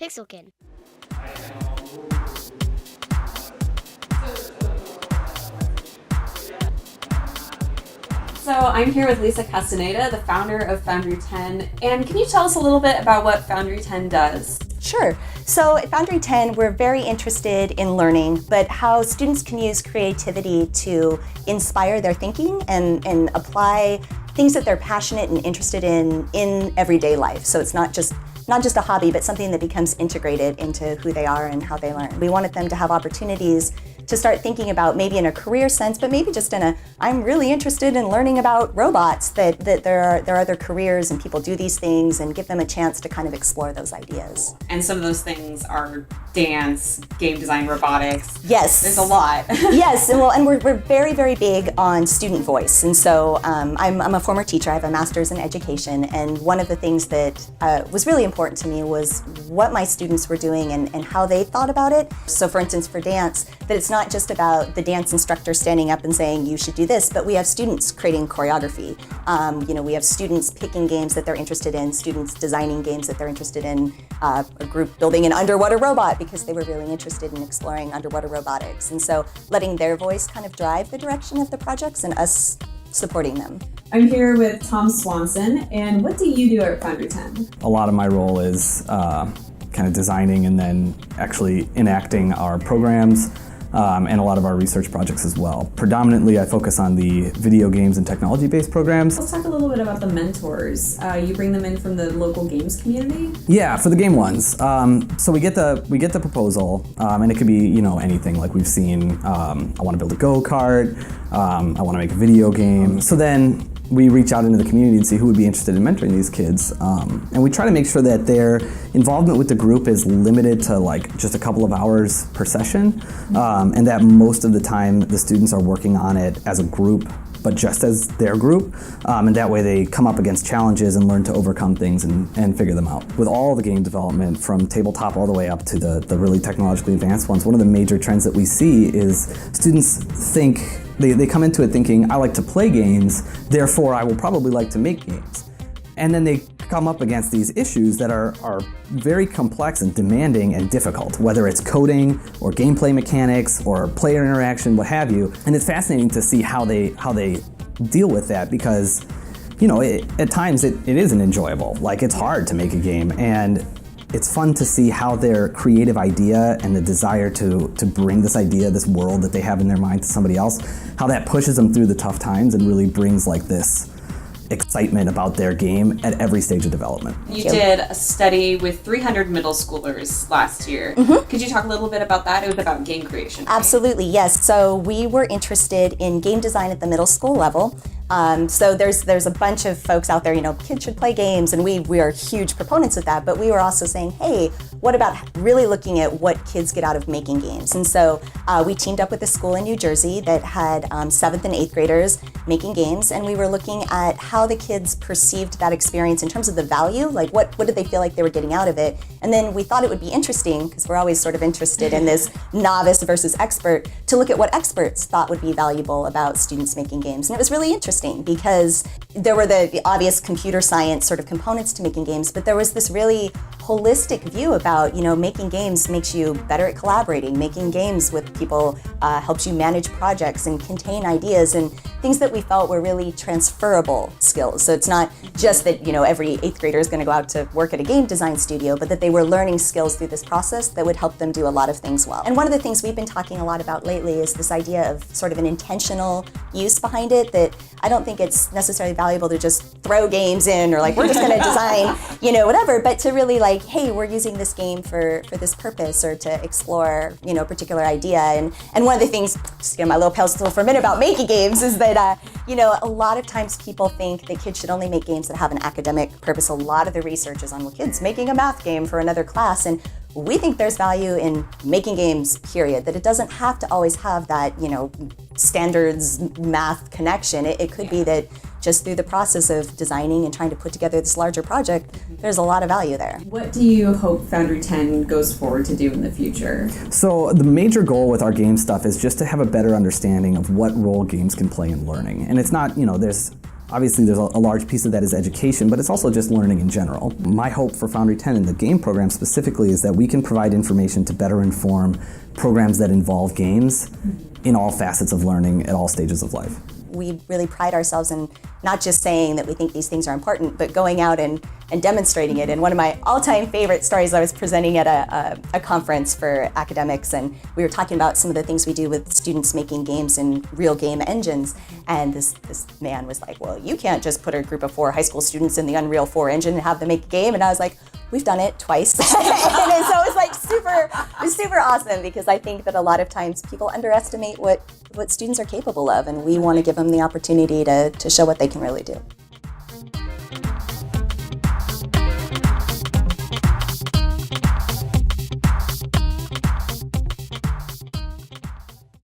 Pixelkin. So I'm here with Lisa Castaneda, the founder of foundry10. And can you tell us a little bit about what foundry10 does? Sure. So at foundry10, we're very interested in learning, but how students can use creativity to inspire their thinking and apply things that they're passionate and interested in everyday life. So it's not just a hobby, but something that becomes integrated into who they are and how they learn. We wanted them to have opportunities to start thinking about, maybe in a career sense, but maybe just in a, I'm really interested in learning about robots, that there are other careers and people do these things, and give them a chance to kind of explore those ideas. And some of those things are dance, game design, robotics. Yes. There's a lot. Yes, and we're very, very big on student voice. And so I'm a former teacher. I have a master's in education, and one of the things that was really important to me was what my students were doing and how they thought about it. So for instance, for dance, that it's not just about the dance instructor standing up and saying you should do this, but we have students creating choreography. We have students picking games that they're interested in, students designing games that they're interested in, a group building an underwater robot because they were really interested in exploring underwater robotics. And so letting their voice kind of drive the direction of the projects and us supporting them. I'm here with Tom Swanson, and what do you do at foundry10? A lot of my role is kind of designing and then actually enacting our programs and a lot of our research projects as well. Predominantly, I focus on the video games and technology-based programs. Let's talk a little bit about the mentors. You bring them in from the local games community? Yeah, for the game ones. So we get the proposal, and it could be anything. Like we've seen, I want to build a go-kart, I want to make a video game. So then we reach out into the community and see who would be interested in mentoring these kids. And we try to make sure that their involvement with the group is limited to like just a couple of hours per session, and that most of the time the students are working on it as a group, but just as their group, and that way they come up against challenges and learn to overcome things and figure them out. With all the game development, from tabletop all the way up to the really technologically advanced ones, one of the major trends that we see is students think, they come into it thinking, I like to play games, therefore I will probably like to make games. And then they come up against these issues that are very complex and demanding and difficult, whether it's coding or gameplay mechanics or player interaction, what have you. And it's fascinating to see how they deal with that, because at times it isn't enjoyable. Like, it's hard to make a game, and it's fun to see how their creative idea and the desire to bring this idea, this world that they have in their mind, to somebody else, how that pushes them through the tough times and really brings like this excitement about their game at every stage of development. You did a study with 300 middle schoolers last year. Could you talk a little bit about that? It was about game creation, right? Absolutely, yes. So we were interested in game design at the middle school level. So there's a bunch of folks out there, kids should play games, and we are huge proponents of that, but we were also saying, hey, what about really looking at what kids get out of making games? And so we teamed up with a school in New Jersey that had 7th and 8th graders making games, and we were looking at how the kids perceived that experience in terms of the value, like what did they feel like they were getting out of it? And then we thought it would be interesting, because we're always sort of interested in this novice versus expert, to look at what experts thought would be valuable about students making games. And it was really interesting, because there were the obvious computer science sort of components to making games, but there was this really holistic view about, making games makes you better at collaborating. Making games with people helps you manage projects and contain ideas, and things that we felt were really transferable skills. So it's not just that, every 8th grader is going to go out to work at a game design studio, but that they were learning skills through this process that would help them do a lot of things well. And one of the things we've been talking a lot about lately is this idea of sort of an intentional use behind it, that I don't think it's necessarily valuable to just throw games in, or like, we're just going to design, whatever, but to really like, hey, we're using this game for this purpose, or to explore, a particular idea. And one of the things, just get my little pedestal for a minute about making games, is that, a lot of times people think that kids should only make games that have an academic purpose. A lot of the research is on, kids making a math game for another class, and we think there's value in making games, period, that it doesn't have to always have that, standards math connection. It could be that just through the process of designing and trying to put together this larger project, there's a lot of value there. What do you hope foundry10 goes forward to do in the future? So the major goal with our game stuff is just to have a better understanding of what role games can play in learning. And it's not, there's Obviously, there's a large piece of that is education, but it's also just learning in general. My hope for Foundry 10 and the game program specifically is that we can provide information to better inform programs that involve games in all facets of learning at all stages of life. We really pride ourselves in not just saying that we think these things are important, but going out and demonstrating it. And one of my all-time favorite stories, I was presenting at a conference for academics, and we were talking about some of the things we do with students making games in real game engines. And this man was like, well, you can't just put a group of 4 high school students in the Unreal 4 engine and have them make a game. And I was like, we've done it twice. And so it was like super awesome, because I think that a lot of times people underestimate what students are capable of, and we want to give them the opportunity to show what they can really do.